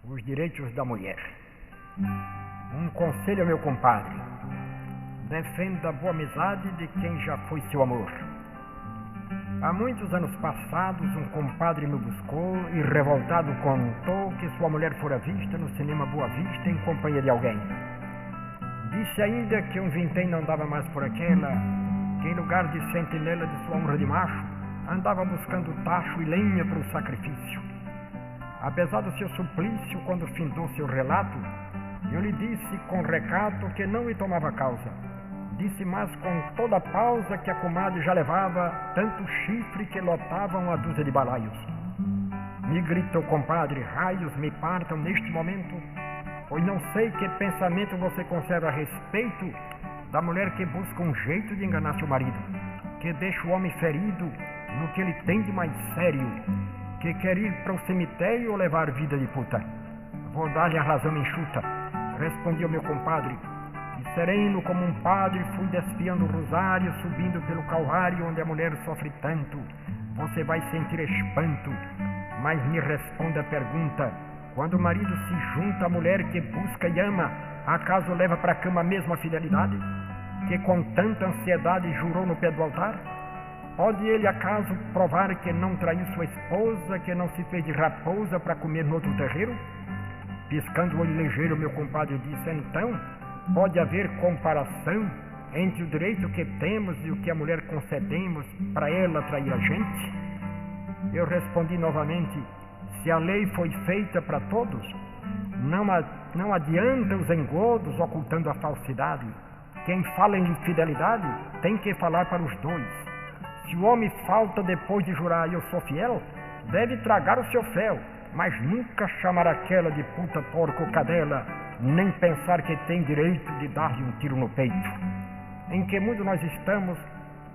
Os direitos da mulher. Um conselho ao meu compadre: defenda a boa amizade de quem já foi seu amor. Há muitos anos passados, um compadre me buscou e, revoltado, contou que sua mulher fora vista no cinema Boa Vista em companhia de alguém. Disse ainda que um vintém não andava mais por aquela, que em lugar de sentinela de sua honra de macho, andava buscando tacho e lenha para o sacrifício. Apesar do seu suplício, quando findou seu relato, eu lhe disse com recato que não me tomava causa. Disse mais com toda a pausa que a comadre já levava tanto chifre que lotava uma dúzia de balaios. Me gritou, compadre: raios me partam neste momento, pois não sei que pensamento você conserva a respeito da mulher que busca um jeito de enganar seu marido, que deixa o homem ferido no que ele tem de mais sério, que quer ir para o cemitério ou levar vida de puta. Vou dar-lhe a razão enxuta, respondi ao meu compadre, e sereno como um padre fui desfiando o rosário, subindo pelo calvário onde a mulher sofre tanto. Você vai sentir espanto, mas me responda a pergunta: quando o marido se junta à mulher que busca e ama, acaso leva para a cama a mesma fidelidade que com tanta ansiedade jurou no pé do altar? Pode ele acaso provar que não traiu sua esposa, que não se fez de raposa para comer no outro terreiro? Piscando o olho ligeiro, meu compadre disse: então, pode haver comparação entre o direito que temos e o que a mulher concedemos para ela trair a gente? Eu respondi novamente: se a lei foi feita para todos, não adianta os engodos ocultando a falsidade. Quem fala em infidelidade tem que falar para os dois. Se o homem falta depois de jurar eu sou fiel, deve tragar o seu fel, mas nunca chamar aquela de puta, porco, cadela, nem pensar que tem direito de dar-lhe um tiro no peito. Em que mundo nós estamos,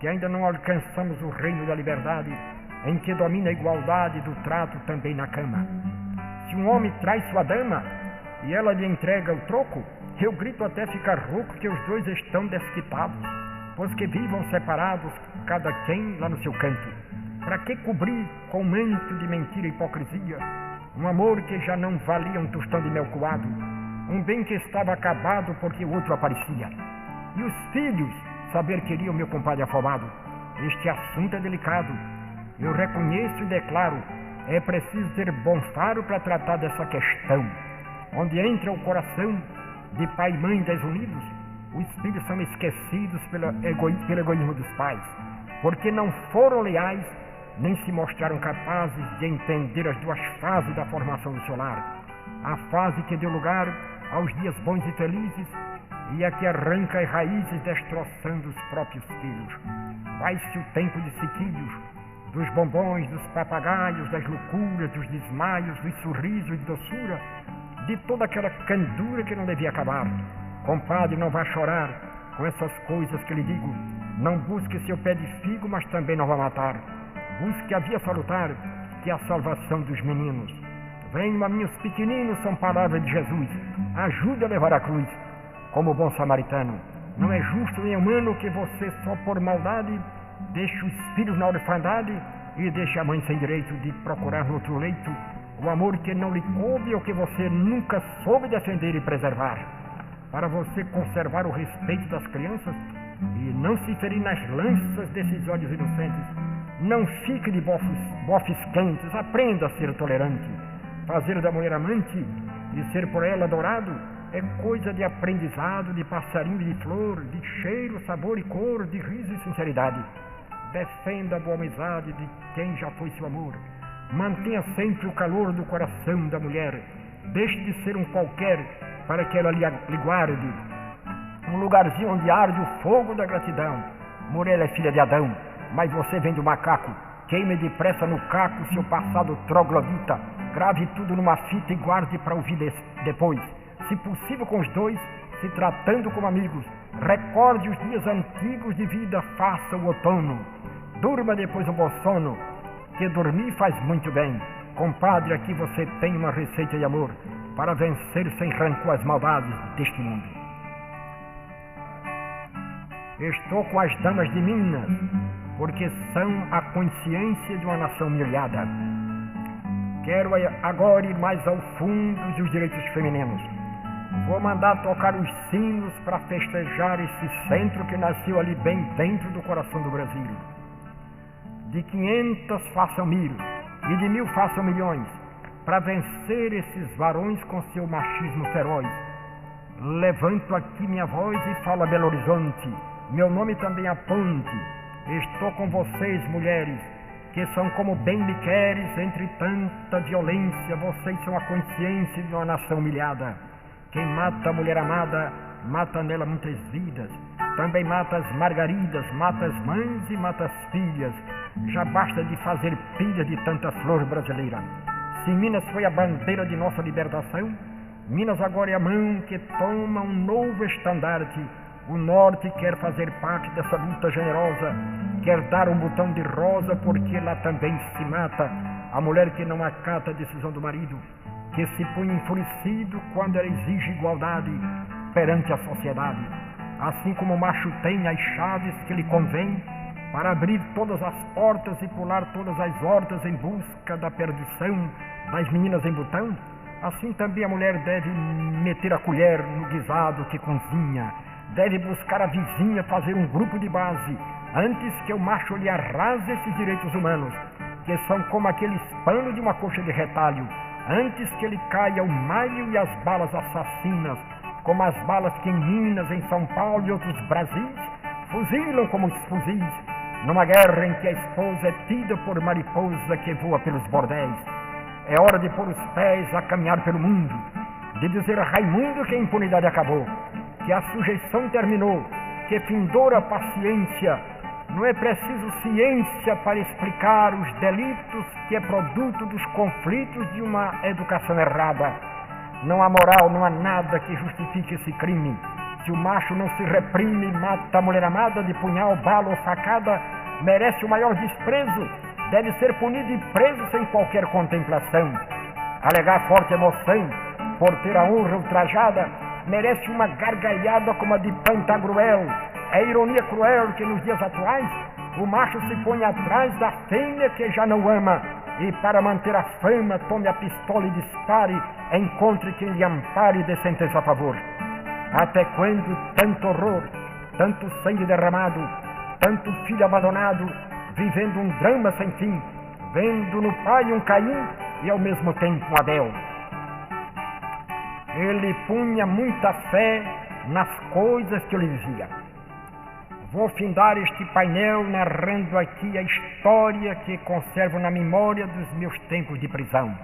que ainda não alcançamos o reino da liberdade, em que domina a igualdade do trato também na cama? Se um homem traz sua dama e ela lhe entrega o troco, eu grito até ficar rouco que os dois estão desquitados, pois que vivam separados, cada quem lá no seu canto. Para que cobrir com manto de mentira e hipocrisia um amor que já não valia um tostão de mel coado, um bem que estava acabado porque o outro aparecia? E os filhos saber queriam, meu compadre afobado. Este assunto é delicado, eu reconheço e declaro, é preciso ter bom faro para tratar dessa questão. Onde entra o coração de pai e mãe desunidos, os filhos são esquecidos pelo egoísmo dos pais, porque não foram leais, nem se mostraram capazes de entender as duas fases da formação do seu lar. A fase que deu lugar aos dias bons e felizes e a que arranca as raízes destroçando os próprios filhos. Vai-se o tempo de ciquilhos, dos bombons, dos papagaios, das loucuras, dos desmaios, dos sorrisos de doçura, de toda aquela candura que não devia acabar. Compadre, não vá chorar com essas coisas que lhe digo. Não busque seu pé de figo, mas também não vá matar. Busque a via salutar, que é a salvação dos meninos. Venham a mim os pequeninos, são palavras de Jesus. Ajude a levar a cruz, como bom samaritano. Não é justo nem humano que você só por maldade deixe os filhos na orfandade e deixe a mãe sem direito de procurar no outro leito o amor que não lhe coube ou que você nunca soube defender e preservar. Para você conservar o respeito das crianças e não se ferir nas lanças desses olhos inocentes, não fique de bofes quentes, aprenda a ser tolerante. Fazer da mulher amante e ser por ela adorado é coisa de aprendizado, de passarinho e de flor, de cheiro, sabor e cor, de riso e sinceridade. Defenda a boa amizade de quem já foi seu amor. Mantenha sempre o calor do coração da mulher. Deixe de ser um qualquer para que ela lhe guarde um lugarzinho onde arde o fogo da gratidão. Mulher é filha de Adão, mas você vem do macaco. Queime depressa no caco seu passado troglodita. Grave tudo numa fita e guarde para ouvir depois. Se possível com os dois, se tratando como amigos. Recorde os dias antigos de vida, faça o outono. Durma depois um bom sono, que dormir faz muito bem. Compadre, aqui você tem uma receita de amor para vencer sem rancor as maldades deste mundo. Estou com as damas de Minas, porque são a consciência de uma nação humilhada, Quero agora ir mais ao fundo dos direitos femininos. Vou mandar tocar os sinos para festejar esse centro que nasceu ali bem dentro do coração do Brasil. De 500 façam 1000 e de 1000 façam milhões, para vencer esses varões com seu machismo feroz. Levanto aqui minha voz e falo a Belo Horizonte, meu nome também é Ponte. Estou com vocês, mulheres, que são como bem me queres entre tanta violência. Vocês são a consciência de uma nação humilhada. Quem mata a mulher amada, mata nela muitas vidas. Também mata as margaridas, mata as mães e mata as filhas. Já basta de fazer pilhas de tanta flor brasileira. Se Minas foi a bandeira de nossa libertação, Minas agora é a mão que toma um novo estandarte. O Norte quer fazer parte dessa luta generosa, quer dar um botão de rosa, porque lá também se mata a mulher que não acata a decisão do marido, que se põe enfurecido quando ela exige igualdade perante a sociedade. Assim como o macho tem as chaves que lhe convém para abrir todas as portas e pular todas as hortas em busca da perdição das meninas em botão, assim também a mulher deve meter a colher no guisado que cozinha, deve buscar a vizinha, fazer um grupo de base, antes que o macho lhe arrase esses direitos humanos, que são como aqueles panos de uma coxa de retalho, antes que ele caia o malho e as balas assassinas, como as balas que em Minas, em São Paulo e outros Brasis fuzilam como os fuzis, numa guerra em que a esposa é tida por mariposa que voa pelos bordéis. É hora de pôr os pés a caminhar pelo mundo, de dizer a Raimundo que a impunidade acabou, que a sujeição terminou, que findou a paciência. Não é preciso ciência para explicar os delitos que é produto dos conflitos de uma educação errada. Não há moral, não há nada que justifique esse crime. Se o macho não se reprime e mata a mulher amada de punhal, bala ou facada, merece o maior desprezo, deve ser punido e preso sem qualquer contemplação. Alegar forte emoção por ter a honra ultrajada merece uma gargalhada como a de Pantagruel. É ironia cruel que nos dias atuais o macho se põe atrás da fêmea que já não ama e, para manter a fama, tome a pistola e dispare, encontre quem lhe ampare e dê sentença a favor. Até quando tanto horror, tanto sangue derramado, tanto filho abandonado, vivendo um drama sem fim, vendo no pai um Caim e ao mesmo tempo um Abel? Ele punha muita fé nas coisas que eu lhe dizia. Vou findar este painel narrando aqui a história que conservo na memória dos meus tempos de prisão.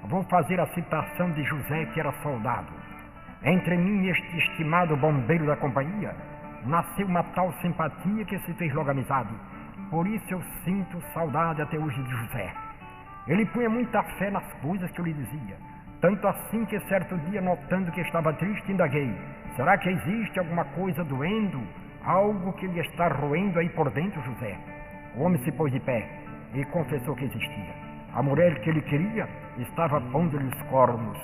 Vou fazer a citação de José, que era soldado. Entre mim e este estimado bombeiro da companhia, nasceu uma tal simpatia que se fez logo amizade. Por isso eu sinto saudade até hoje de José. Ele punha muita fé nas coisas que eu lhe dizia. Tanto assim que certo dia, notando que estava triste, indaguei: será que existe alguma coisa doendo? Algo que lhe está roendo aí por dentro, José? O homem se pôs de pé e confessou que existia. A mulher que ele queria estava pondo-lhe os cornos.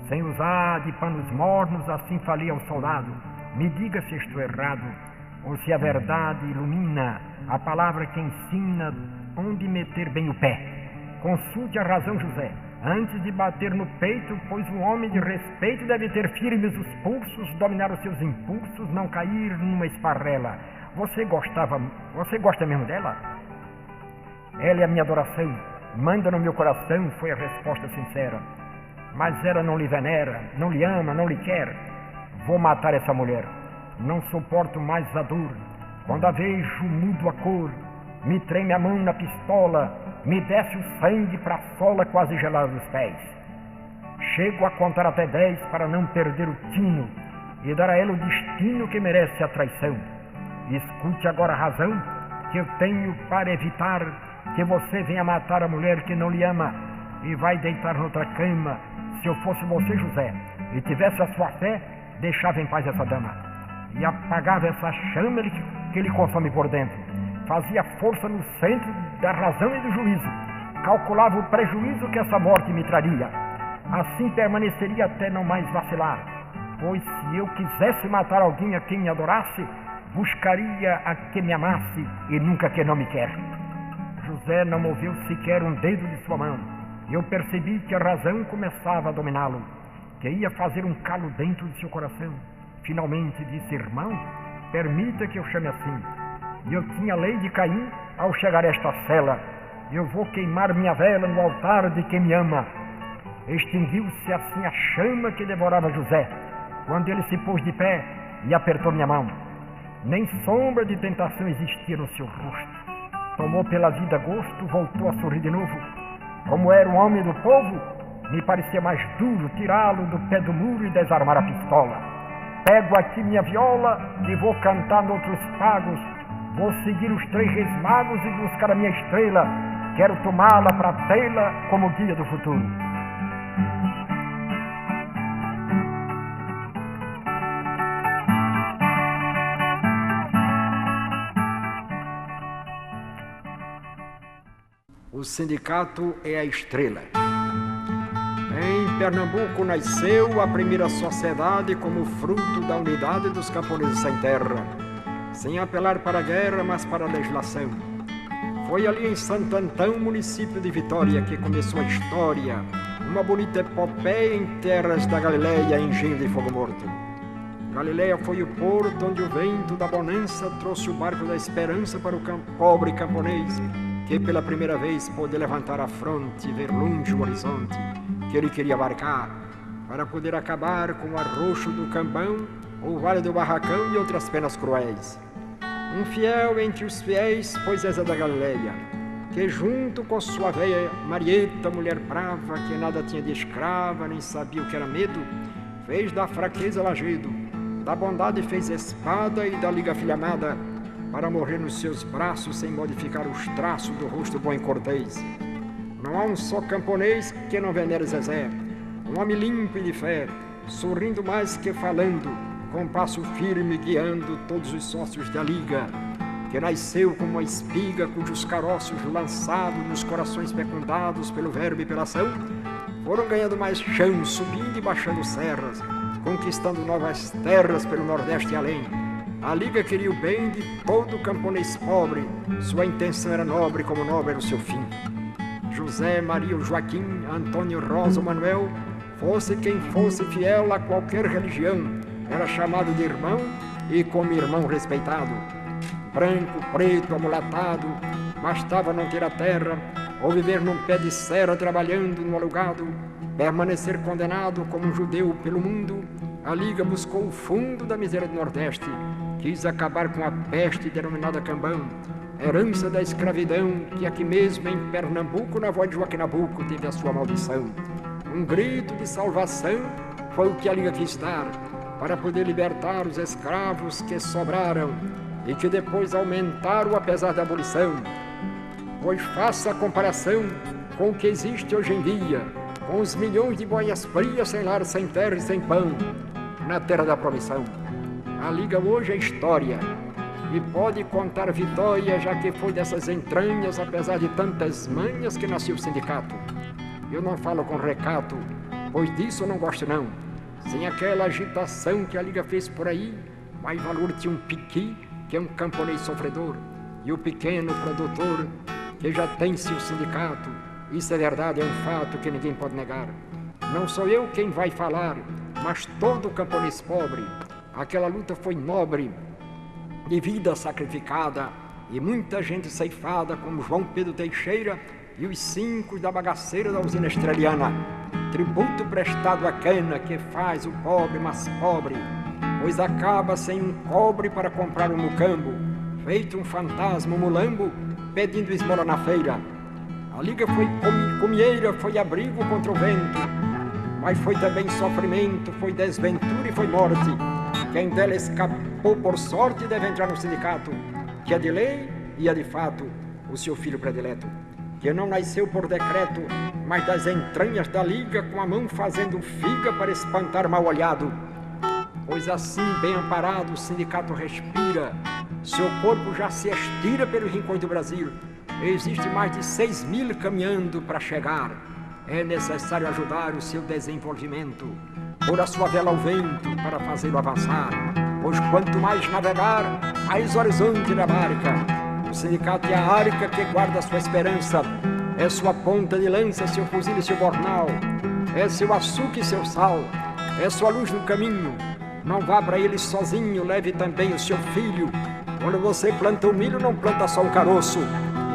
Sem usar de panos mornos, assim falei ao soldado: me diga se estou errado, ou se a verdade ilumina, a palavra que ensina onde meter bem o pé. Consulte a razão, José, antes de bater no peito, pois um homem de respeito deve ter firmes os pulsos, dominar os seus impulsos, não cair numa esparrela. Você gosta mesmo dela? Ela é a minha adoração, manda no meu coração, foi a resposta sincera. Mas ela não lhe venera, não lhe ama, não lhe quer. Vou matar essa mulher, não suporto mais a dor. Quando a vejo, mudo a cor, me treme a mão na pistola, me desce o sangue para a sola quase gelada dos pés. Chego a contar até 10 para não perder o tino e dar a ela o destino que merece a traição. Escute agora a razão que eu tenho para evitar que você venha matar a mulher que não lhe ama e vai deitar noutra cama. Se eu fosse você, José, e tivesse a sua fé, deixava em paz essa dama e apagava essa chama que lhe consome por dentro. Fazia força no centro da razão e do juízo, calculava o prejuízo que essa morte me traria. Assim permaneceria até não mais vacilar, pois se eu quisesse matar alguém a quem me adorasse, buscaria a que me amasse e nunca a que não me quer. José não moveu sequer um dedo de sua mão. Eu percebi que a razão começava a dominá-lo, que ia fazer um calo dentro de seu coração. Finalmente disse: irmão, permita que eu chame assim. E eu tinha a lei de Caim ao chegar a esta cela. Eu vou queimar minha vela no altar de quem me ama. Extinguiu-se assim a chama que devorava José, quando ele se pôs de pé e apertou minha mão. Nem sombra de tentação existia no seu rosto. Tomou pela vida gosto, voltou a sorrir de novo. Como era um homem do povo, me parecia mais duro tirá-lo do pé do muro e desarmar a pistola. Pego aqui minha viola e vou cantar noutros pagos. Vou seguir os 3 reis magos e buscar a minha estrela. Quero tomá-la para tê-la como guia do futuro. O sindicato é a estrela. Em Pernambuco nasceu a primeira sociedade como fruto da unidade dos camponeses sem terra, sem apelar para a guerra, mas para a legislação. Foi ali em Santo Antão, município de Vitória, que começou a história, uma bonita epopeia em terras da Galileia, engenho de fogo morto. Galileia foi o porto onde o vento da bonança trouxe o barco da esperança para o pobre camponês, que pela primeira vez pôde levantar a fronte e ver longe o horizonte que ele queria abarcar, para poder acabar com o arroxo do Cambão, o vale do Barracão e outras penas cruéis. Um fiel entre os fiéis, pois é da Galileia, que junto com sua velha Marieta, mulher brava, que nada tinha de escrava, nem sabia o que era medo, fez da fraqueza lajedo, da bondade fez espada e da liga filha amada, para morrer nos seus braços sem modificar os traços do rosto bom e cortês. Não há um só camponês que não venere Zezé, um homem limpo e de fé, sorrindo mais que falando, com passo firme guiando todos os sócios da liga, que nasceu como uma espiga cujos caroços lançados nos corações fecundados pelo verbo e pela ação, foram ganhando mais chão, subindo e baixando serras, conquistando novas terras pelo Nordeste e além. A liga queria o bem de todo camponês pobre, sua intenção era nobre como nobre era o seu fim. José, Maria, Joaquim, Antônio, Rosa, Manuel, fosse quem fosse fiel a qualquer religião, era chamado de irmão e como irmão respeitado. Branco, preto, amulatado, bastava não ter a terra, ou viver num pé de serra trabalhando no alugado, permanecer condenado como um judeu pelo mundo. A liga buscou o fundo da miséria do Nordeste, quis acabar com a peste denominada Cambão, herança da escravidão que aqui mesmo em Pernambuco, na voz de Joaquim Nabuco, teve a sua maldição. Um grito de salvação foi o que a liga quis dar, para poder libertar os escravos que sobraram e que depois aumentaram apesar da abolição. Pois faça a comparação com o que existe hoje em dia, com os milhões de boias frias sem lar, sem terra e sem pão, na terra da promissão. A liga hoje é história e pode contar vitória, já que foi dessas entranhas, apesar de tantas manhas, que nasceu o sindicato. Eu não falo com recato, pois disso eu não gosto não. Sem aquela agitação que a liga fez por aí, mais valor tinha um piqui, que é um camponês sofredor, e o pequeno produtor, que já tem seu sindicato. Isso é verdade, é um fato que ninguém pode negar. Não sou eu quem vai falar, mas todo camponês pobre. Aquela luta foi nobre, de vida sacrificada, e muita gente ceifada, como João Pedro Teixeira e os 5 da bagaceira da usina estreliana. Tributo prestado à cana que faz o pobre mais pobre, pois acaba sem um cobre para comprar um mucambo, feito um fantasma, um mulambo, pedindo esmola na feira. A liga foi comieira, foi abrigo contra o vento, mas foi também sofrimento, foi desventura e foi morte. Quem dela escapou por sorte deve entrar no sindicato, que é de lei e é de fato o seu filho predileto, que não nasceu por decreto, mas das entranhas da liga, com a mão fazendo figa para espantar mal olhado. Pois assim, bem amparado, o sindicato respira, seu corpo já se estira pelos rincões do Brasil. Existe mais de 6.000 caminhando para chegar. É necessário ajudar o seu desenvolvimento, pôr a sua vela ao vento para fazê-lo avançar, pois quanto mais navegar, mais horizonte ele abarca. O sindicato é a arca que guarda a sua esperança, É sua ponta de lança, seu fuzil e seu bornal. É seu açúcar e seu sal. É sua luz no caminho. Não vá para ele sozinho, leve também o seu filho. Quando você planta o milho, não planta só um caroço.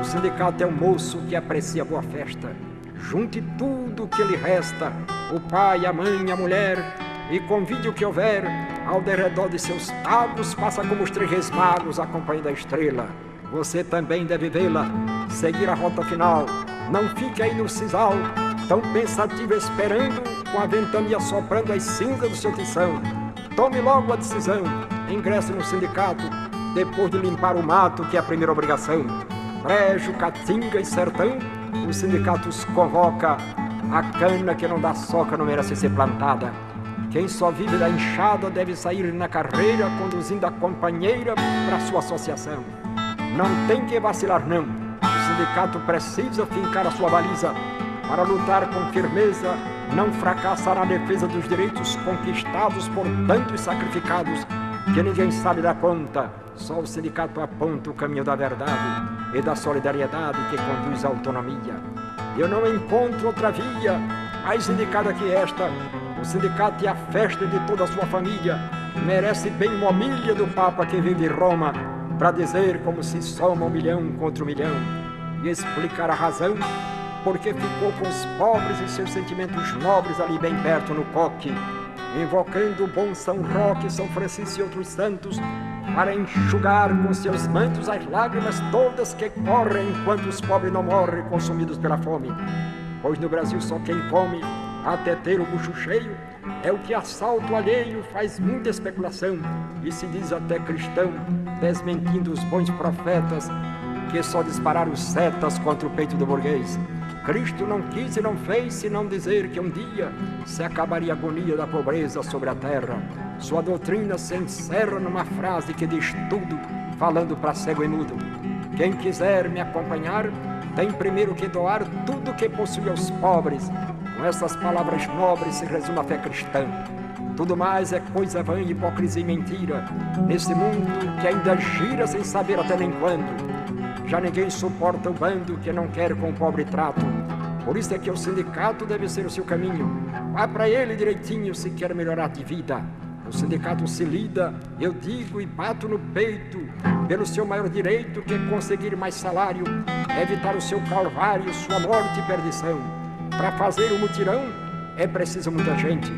O sindicato é um moço que aprecia a boa festa. Junte tudo o que lhe resta, o pai, a mãe, a mulher, e convide o que houver. Ao derredor de seus pagos, faça como os 3 reis magos acompanhando a estrela. Você também deve vê-la, seguir a rota final. Não fique aí no sisal, tão pensativo esperando, com a ventania soprando as cinzas do seu tição. Tome logo a decisão, ingresse no sindicato, depois de limpar o mato, que é a primeira obrigação. Brejo, caatinga e sertão, o sindicato os convoca. A cana que não dá soca não merece ser plantada. Quem só vive da enxada deve sair na carreira, conduzindo a companheira para sua associação. Não tem que vacilar não, o sindicato precisa fincar a sua baliza. Para lutar com firmeza, não fracassar na defesa dos direitos conquistados por tantos sacrificados, que ninguém sabe dar conta. Só o sindicato aponta o caminho da verdade e da solidariedade que conduz à autonomia. Eu não encontro outra via mais indicada que esta. O sindicato é a festa de toda a sua família. Merece bem uma milha do Papa que vive em Roma, para dizer como se soma 1 milhão contra 1 milhão e explicar a razão porque ficou com os pobres e seus sentimentos nobres ali bem perto no coque, invocando o bom São Roque, São Francisco e outros santos, para enxugar com seus mantos as lágrimas todas que correm enquanto os pobres não morrem consumidos pela fome. Pois no Brasil só quem come até ter o bucho cheio é o que assalto alheio faz muita especulação e se diz até cristão, desmentindo os bons profetas que só dispararam setas contra o peito do burguês. Cristo não quis e não fez senão dizer que um dia se acabaria a agonia da pobreza sobre a terra. Sua doutrina se encerra numa frase que diz tudo, falando para cego e mudo. Quem quiser me acompanhar tem primeiro que doar tudo que possui aos pobres. Com essas palavras nobres se resume a fé cristã. Tudo mais é coisa vã, hipocrisia e mentira, nesse mundo que ainda gira sem saber até nem quando. Já ninguém suporta o bando que não quer com o pobre trato. Por isso é que o sindicato deve ser o seu caminho. Vá para ele direitinho se quer melhorar de vida. O sindicato se lida, eu digo e bato no peito, pelo seu maior direito que é conseguir mais salário, evitar o seu calvário, sua morte e perdição. Para fazer o mutirão é preciso muita gente.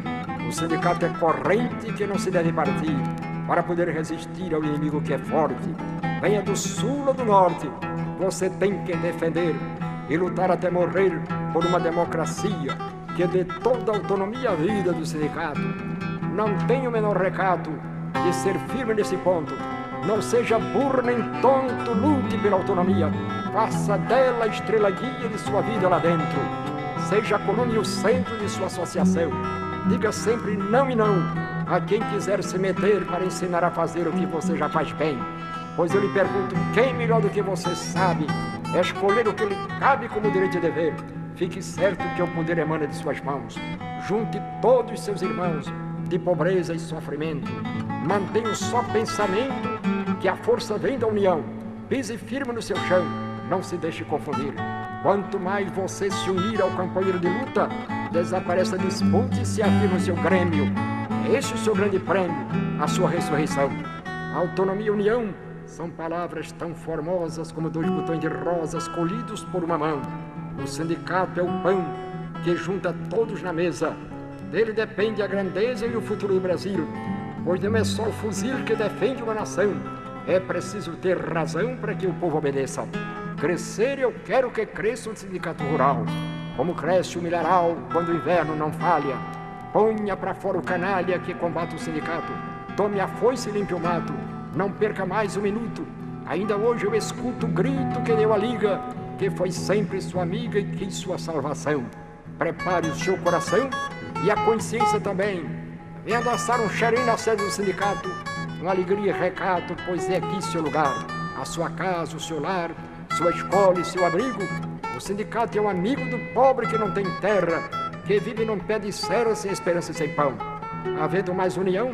O sindicato é corrente que não se deve partir, para poder resistir ao inimigo que é forte. Venha do sul ou do norte, você tem que defender e lutar até morrer por uma democracia que dê toda a autonomia à vida do sindicato. Não tenho o menor recato de ser firme nesse ponto. Não seja burro nem tonto, lute pela autonomia. Faça dela a estrela guia de sua vida lá dentro. Seja a coluna e o centro de sua associação. Diga sempre não e não a quem quiser se meter para ensinar a fazer o que você já faz bem. Pois eu lhe pergunto, quem melhor do que você sabe escolher o que lhe cabe como direito e dever? Fique certo que o poder emana de suas mãos. Junte todos seus irmãos de pobreza e sofrimento. Mantenha um só pensamento, que a força vem da união. Pise firme no seu chão, não se deixe confundir. Quanto mais você se unir ao companheiro de luta, desaparece a disputa e se afirma o seu grêmio. Esse é o seu grande prêmio, a sua ressurreição. Autonomia e união são palavras tão formosas como 2 botões de rosas colhidos por uma mão. O sindicato é o pão que junta todos na mesa. Dele depende a grandeza e o futuro do Brasil, pois não é só o fuzil que defende uma nação. É preciso ter razão para que o povo obedeça. Crescer, eu quero que cresça o sindicato rural, como cresce o milharal quando o inverno não falha. Ponha para fora o canalha que combate o sindicato. Tome a foice e limpe o mato. Não perca mais um minuto. Ainda hoje eu escuto o grito que deu a liga, que foi sempre sua amiga e quis sua salvação. Prepare o seu coração e a consciência também. Venha dançar um xerém na sede do sindicato, com alegria e recato, pois é aqui seu lugar. A sua casa, o seu lar, sua escola e seu abrigo. O sindicato é um amigo do pobre que não tem terra, que vive num pé de serra sem esperança e sem pão. Havendo mais união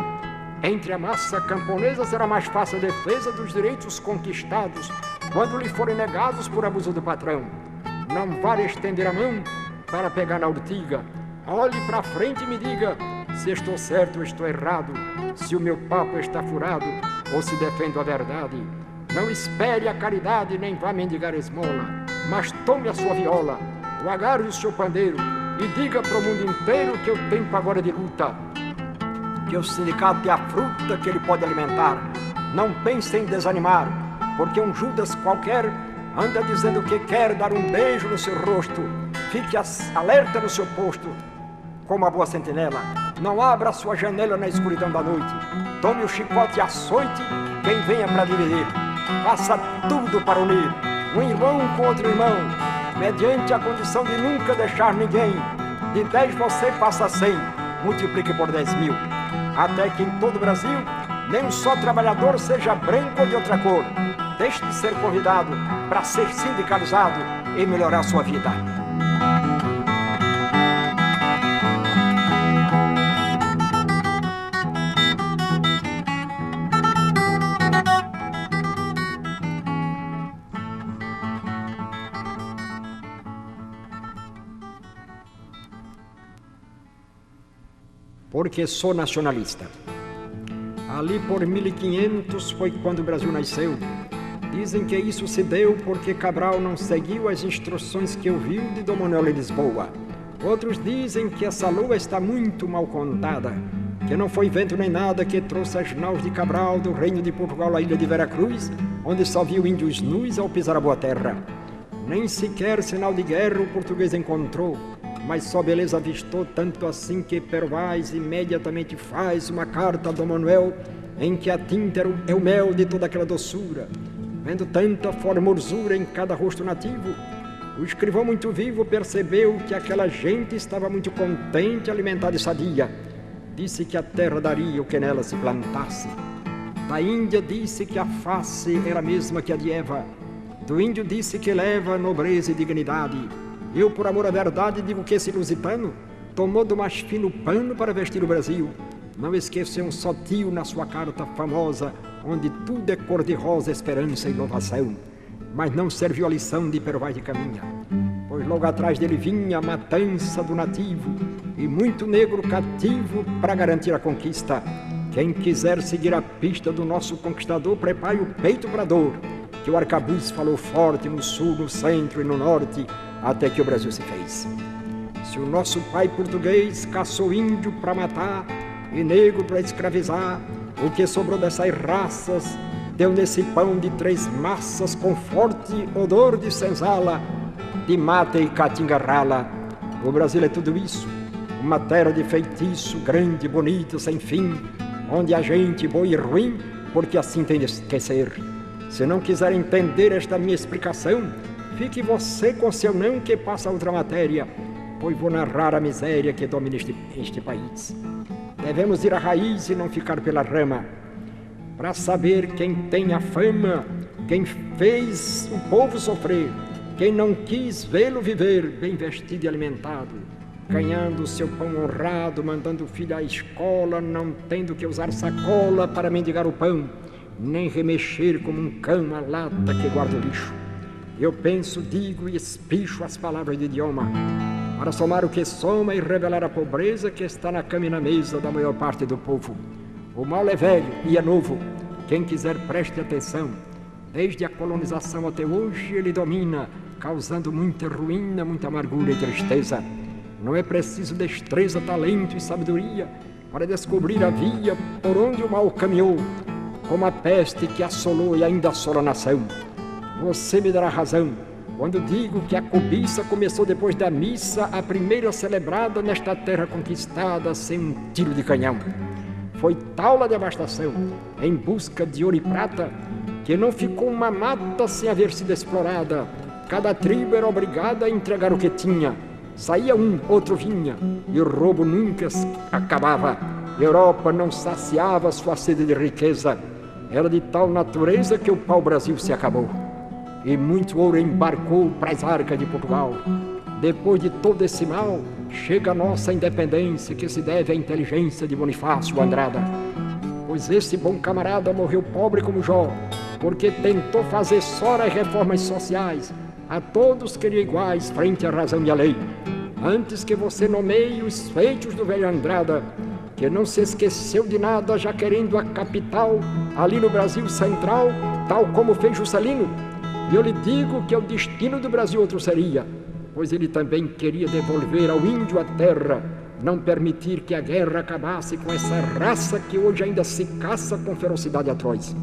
entre a massa camponesa, será mais fácil a defesa dos direitos conquistados quando lhe forem negados por abuso do patrão. não vale estender a mão para pegar na urtiga. Olhe para frente e me diga se estou certo ou estou errado, se o meu papo está furado ou se defendo a verdade. Não espere a caridade nem vá mendigar esmola, mas tome a sua viola, o agarre o seu pandeiro e diga para o mundo inteiro que o tempo agora é de luta, que o sindicato é a fruta que ele pode alimentar. Não pense em desanimar, porque um Judas qualquer anda dizendo que quer dar um beijo no seu rosto. Fique alerta no seu posto, como a boa sentinela. Não abra sua janela na escuridão da noite. Tome o chicote e açoite quem venha para dividir. Faça tudo para unir um irmão com outro irmão, mediante a condição de nunca deixar ninguém. De 10 você passa a 100, multiplique por 10.000. Até que em todo o Brasil, nem um só trabalhador seja branco ou de outra cor. Deixe de ser convidado para ser sindicalizado e melhorar sua vida. Porque sou nacionalista. Ali por 1500 foi quando o Brasil nasceu. Dizem que isso se deu porque Cabral não seguiu as instruções que ouviu de Dom Manuel de Lisboa. Outros dizem que essa lua está muito mal contada, que não foi vento nem nada que trouxe as naus de Cabral do reino de Portugal à ilha de Veracruz, onde só viu índios nus ao pisar a boa terra. Nem sequer sinal de guerra o português encontrou, mas só beleza avistou, tanto assim que Pervaz imediatamente faz uma carta a Dom Manuel, em que a tinta é o mel de toda aquela doçura. Vendo tanta formosura em cada rosto nativo, o escrivão muito vivo percebeu que aquela gente estava muito contente, alimentada e sadia. Disse que a terra daria o que nela se plantasse. Da Índia disse que a face era a mesma que a de Eva. Do índio disse que leva nobreza e dignidade. Eu, por amor à verdade, digo que esse lusitano tomou do mais fino pano para vestir o Brasil. Não esqueceu um só tio na sua carta famosa, onde tudo é cor-de-rosa, esperança e inovação. Mas não serviu a lição de Pervaz de Caminha, pois logo atrás dele vinha a matança do nativo e muito negro cativo para garantir a conquista. Quem quiser seguir a pista do nosso conquistador, prepare o peito para a dor, que o arcabuz falou forte no sul, no centro e no norte, até que o Brasil se fez. Se o nosso pai português caçou índio para matar e negro para escravizar, o que sobrou dessas raças deu nesse pão de 3 massas com forte odor de senzala, de mata e caatinga rala. O Brasil é tudo isso, uma terra de feitiço, grande, bonita, sem fim, onde a gente boa e ruim, porque assim tem de esquecer. Se não quiser entender esta minha explicação, fique você com seu não que passa a outra matéria, pois vou narrar a miséria que domina este país. Devemos ir à raiz e não ficar pela rama, para saber quem tem a fama, quem fez o povo sofrer, quem não quis vê-lo viver bem vestido e alimentado, ganhando o seu pão honrado, mandando o filho à escola, não tendo que usar sacola para mendigar o pão, nem remexer como um cão a lata que guarda o lixo. Eu penso, digo e espicho as palavras de idioma, para somar o que soma e revelar a pobreza que está na cama e na mesa da maior parte do povo. O mal é velho e é novo, quem quiser preste atenção. Desde a colonização até hoje ele domina, causando muita ruína, muita amargura e tristeza. Não é preciso destreza, talento e sabedoria para descobrir a via por onde o mal caminhou, como a peste que assolou e ainda assola a nação. Você me dará razão quando digo que a cobiça começou depois da missa, a primeira celebrada nesta terra conquistada sem um tiro de canhão. Foi tal a devastação, em busca de ouro e prata, que não ficou uma mata sem haver sido explorada. Cada tribo era obrigada a entregar o que tinha. Saía um, outro vinha, e o roubo nunca acabava. A Europa não saciava sua sede de riqueza. Era de tal natureza que o pau-brasil se acabou. E muito ouro embarcou para as arcas de Portugal. Depois de todo esse mal, chega a nossa independência, que se deve à inteligência de Bonifácio Andrada. Pois esse bom camarada morreu pobre como Jó, porque tentou fazer só as reformas sociais, a todos queria iguais frente à razão e à lei. Antes que você nomeie os feitos do velho Andrada, que não se esqueceu de nada, já querendo a capital ali no Brasil Central, tal como fez Juscelino. E eu lhe digo que o destino do Brasil outro seria, pois ele também queria devolver ao índio a terra, não permitir que a guerra acabasse com essa raça que hoje ainda se caça com ferocidade atroz.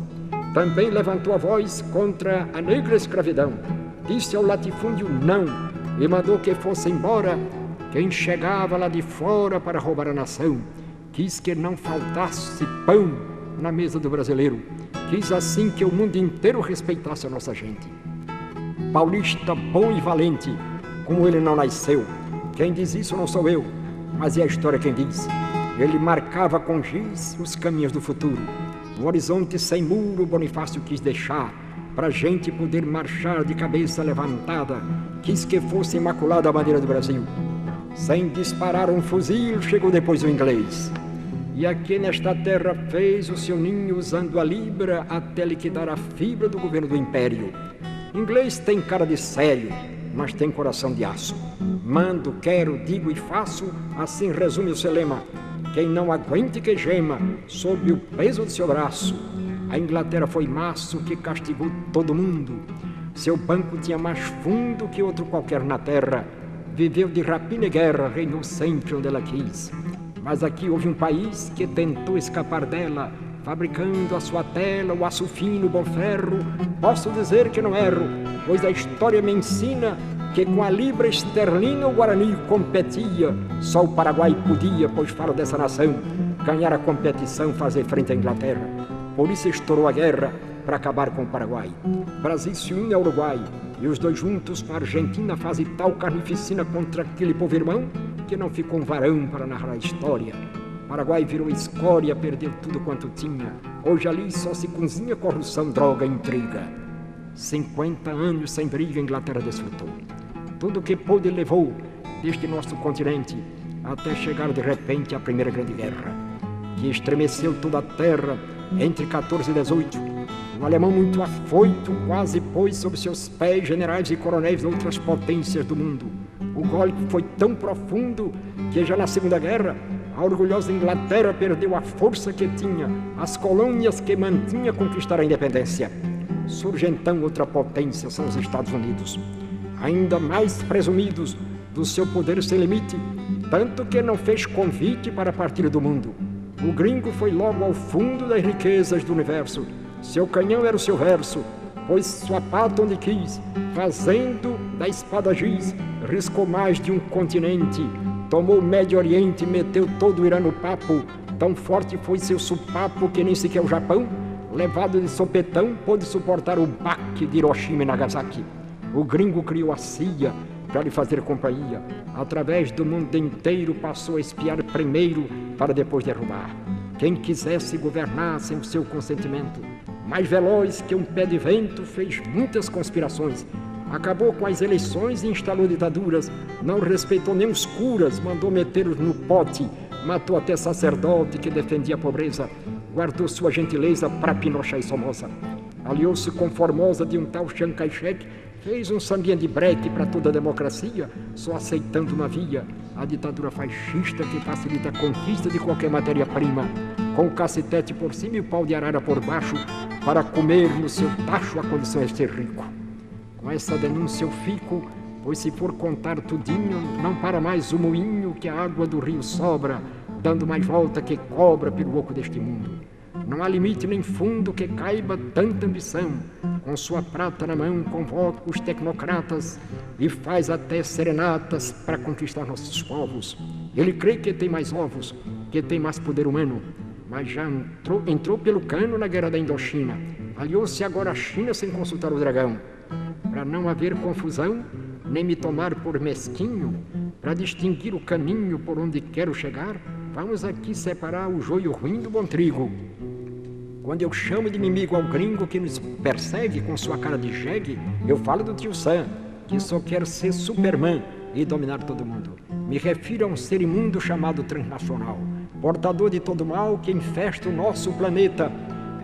Também levantou a voz contra a negra escravidão, disse ao latifúndio não e mandou que fosse embora quem chegava lá de fora para roubar a nação. Quis que não faltasse pão na mesa do brasileiro. Quis assim que o mundo inteiro respeitasse a nossa gente. Paulista bom e valente, como ele não nasceu. Quem diz isso não sou eu, mas é a história quem diz. Ele marcava com giz os caminhos do futuro. O horizonte sem muro Bonifácio quis deixar, pra gente poder marchar de cabeça levantada. Quis que fosse imaculada a bandeira do Brasil. Sem disparar um fuzil, chegou depois o inglês. E aqui nesta terra fez o seu ninho usando a libra até liquidar a fibra do governo do império. Inglês tem cara de sério, mas tem coração de aço. Mando, quero, digo e faço, assim resume o seu lema. Quem não aguente que gema, sob o peso do seu braço. A Inglaterra foi maço que castigou todo mundo. Seu banco tinha mais fundo que outro qualquer na terra. Viveu de rapina e guerra, reinou sempre onde ela quis. Mas aqui houve um país que tentou escapar dela, fabricando a sua tela, o aço fino, o bom ferro. Posso dizer que não erro, pois a história me ensina que com a libra esterlina o Guarani competia. Só o Paraguai podia, pois falo dessa nação, ganhar a competição, fazer frente à Inglaterra. Por isso estourou a guerra para acabar com o Paraguai. Brasil se une ao Uruguai, e os dois juntos com a Argentina fazem tal carnificina contra aquele povo irmão que não ficou um varão para narrar a história. Paraguai virou escória, perdeu tudo quanto tinha. Hoje ali só se cozinha corrupção, droga e intriga. 50 anos sem briga a Inglaterra desfrutou. Tudo que pôde levou deste nosso continente, até chegar de repente à Primeira Grande Guerra, que estremeceu toda a terra entre 14 e 18. Um alemão muito afoito quase pôs sob seus pés generais e coronéis de outras potências do mundo. O golpe foi tão profundo que já na Segunda Guerra a orgulhosa Inglaterra perdeu a força que tinha, as colônias que mantinha conquistar a independência. Surge então outra potência, são os Estados Unidos, ainda mais presumidos do seu poder sem limite, tanto que não fez convite para partir do mundo. O gringo foi logo ao fundo das riquezas do universo. Seu canhão era o seu verso, pois sua pata onde quis, fazendo da espada giz, riscou mais de um continente, tomou o Médio Oriente e meteu todo o Irã no papo. Tão forte foi seu supapo que nem sequer o Japão, levado de sopetão, pôde suportar o baque de Hiroshima e Nagasaki. O gringo criou a CIA para lhe fazer companhia. Através do mundo inteiro passou a espiar primeiro para depois derrubar quem quisesse governar sem o seu consentimento. Mais veloz que um pé de vento, fez muitas conspirações. Acabou com as eleições e instalou ditaduras. Não respeitou nem os curas, mandou metê-los no pote. Matou até sacerdote que defendia a pobreza. Guardou sua gentileza para Pinochet e Somoza. Aliou-se com Formosa de um tal Chiang Kai-shek. Fez um sambinha de breque para toda a democracia, só aceitando uma via, a ditadura fascista que facilita a conquista de qualquer matéria-prima, com o cacetete por cima e o pau de arara por baixo, para comer no seu tacho a condição é ser rico. Com essa denúncia eu fico, pois se for contar tudinho, não para mais o moinho que a água do rio sobra, dando mais volta que cobra pelo oco deste mundo. Não há limite nem fundo que caiba tanta ambição. Com sua prata na mão, convoca os tecnocratas e faz até serenatas para conquistar nossos povos. Ele crê que tem mais ovos, que tem mais poder humano, mas já entrou pelo cano na guerra da Indochina. Aliou-se agora à China sem consultar o dragão. Para não haver confusão, nem me tomar por mesquinho, para distinguir o caminho por onde quero chegar, vamos aqui separar o joio ruim do bom trigo. Quando eu chamo de inimigo ao gringo que nos persegue com sua cara de jegue, eu falo do tio Sam, que só quer ser Superman e dominar todo mundo. Me refiro a um ser imundo chamado transnacional, portador de todo mal que infesta o nosso planeta.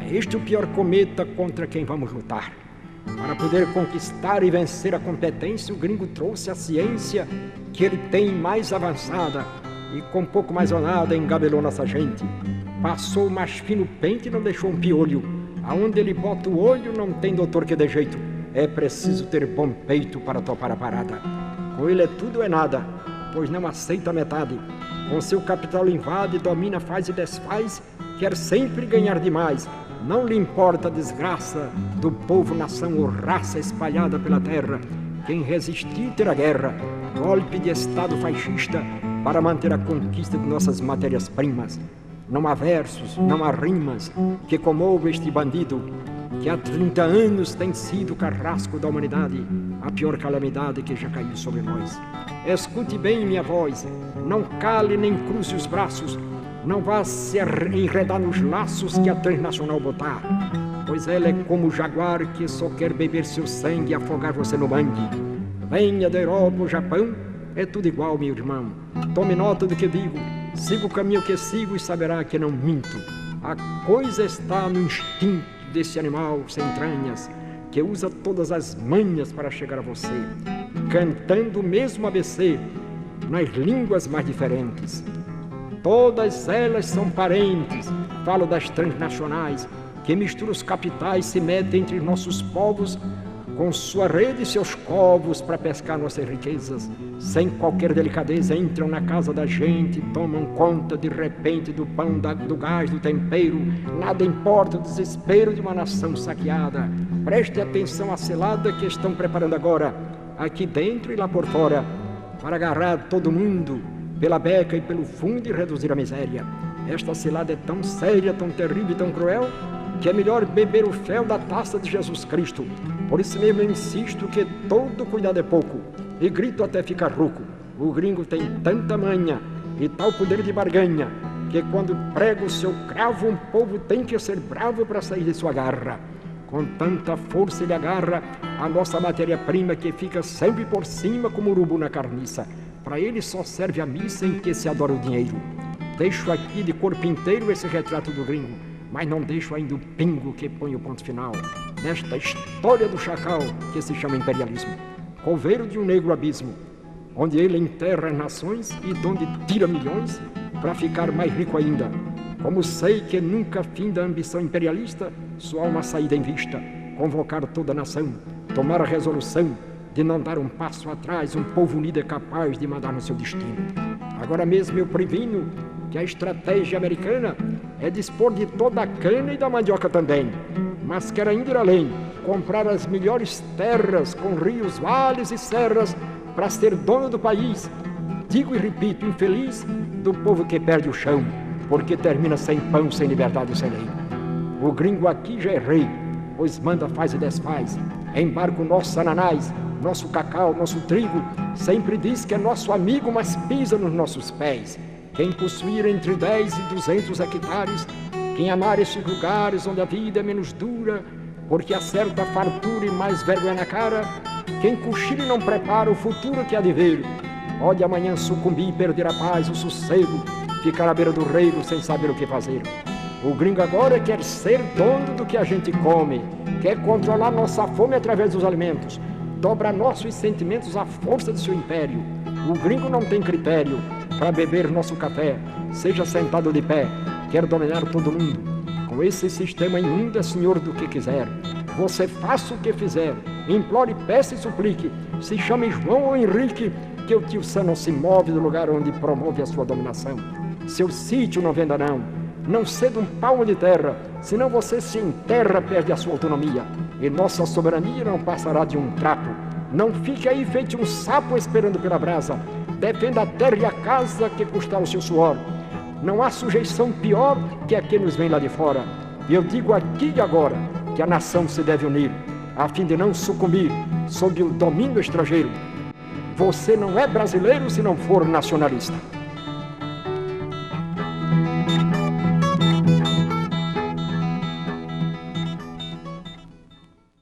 É este o pior cometa contra quem vamos lutar. Para poder conquistar e vencer a competência, o gringo trouxe a ciência que ele tem mais avançada e com pouco mais ou nada engabelou nossa gente. Passou o mais fino pente e não deixou um piolho. Aonde ele bota o olho não tem doutor que dê jeito. É preciso ter bom peito para topar a parada. Com ele é tudo ou é nada, pois não aceita metade. Com seu capital invade, domina, faz e desfaz, quer sempre ganhar demais. Não lhe importa a desgraça do povo, nação ou raça espalhada pela terra. Quem resistir terá guerra, golpe de estado fascista para manter a conquista de nossas matérias-primas. Não há versos, não há rimas que comovam este bandido, que há 30 anos tem sido o carrasco da humanidade, a pior calamidade que já caiu sobre nós. Escute bem minha voz, não cale nem cruze os braços, não vá se enredar nos laços que a transnacional botar, pois ela é como o jaguar que só quer beber seu sangue e afogar você no mangue. Venha da Europa ou Japão, é tudo igual, meu irmão. Tome nota do que digo, siga o caminho que sigo e saberá que não minto. A coisa está no instinto desse animal sem entranhas, que usa todas as manhas para chegar a você, cantando o mesmo ABC, nas línguas mais diferentes. Todas elas são parentes, falo das transnacionais, que misturam os capitais, se metem entre nossos povos, com sua rede e seus covos para pescar nossas riquezas. Sem qualquer delicadeza entram na casa da gente, tomam conta de repente do pão, do gás, do tempero. Nada importa o desespero de uma nação saqueada. Preste atenção à cilada que estão preparando agora, aqui dentro e lá por fora, para agarrar todo mundo pela beca e pelo fundo e reduzir a miséria. Esta cilada é tão séria, tão terrível e tão cruel, que é melhor beber o fel da taça de Jesus Cristo. Por isso mesmo eu insisto que todo cuidado é pouco, e grito até ficar rouco. O gringo tem tanta manha e tal poder de barganha, que quando prega o seu cravo, um povo tem que ser bravo para sair de sua garra. Com tanta força ele agarra a nossa matéria-prima, que fica sempre por cima como urubu na carniça. Para ele só serve a missa em que se adora o dinheiro. Deixo aqui de corpo inteiro esse retrato do gringo, mas não deixo ainda o pingo que põe o ponto final nesta história do chacal que se chama imperialismo. Coveiro de um negro abismo, onde ele enterra as nações e de onde tira milhões para ficar mais rico ainda. Como sei que nunca finda a ambição imperialista, só há uma saída em vista: convocar toda a nação, tomar a resolução de não dar um passo atrás. Um povo unido é capaz de mandar no seu destino. Agora mesmo eu previno que a estratégia americana é dispor de toda a cana e da mandioca também, mas quer ainda ir além, comprar as melhores terras com rios, vales e serras para ser dono do país. Digo e repito, infeliz do povo que perde o chão, porque termina sem pão, sem liberdade e sem lei. O gringo aqui já é rei, pois manda, faz e desfaz. Embarca o nosso ananás, nosso cacau, nosso trigo, sempre diz que é nosso amigo, mas pisa nos nossos pés. Quem possuir entre 10 e 200 hectares, quem amar esses lugares onde a vida é menos dura, porque há certa fartura e mais vergonha na cara, quem cochila e não prepara o futuro que há de ver, pode amanhã sucumbir e perder a paz, o sossego, ficar à beira do reino sem saber o que fazer. O gringo agora quer ser dono do que a gente come, quer controlar nossa fome através dos alimentos, dobra nossos sentimentos à força de seu império. O gringo não tem critério para beber nosso café, seja sentado ou de pé, quer dominar todo mundo. Com esse sistema imundo é senhor do que quiser. Você faça o que fizer, implore, peça e suplique, se chame João ou Henrique, que o tio Sam não se move do lugar onde promove a sua dominação. Seu sítio não venda não ceda um palmo de terra, senão você se enterra, perde a sua autonomia, e nossa soberania não passará de um trapo. Não fique aí feito um sapo esperando pela brasa, defenda a terra e a casa que custar o seu suor. Não há sujeição pior que a que nos vem lá de fora. E eu digo aqui e agora que a nação se deve unir, a fim de não sucumbir sob o domínio estrangeiro. Você não é brasileiro se não for nacionalista.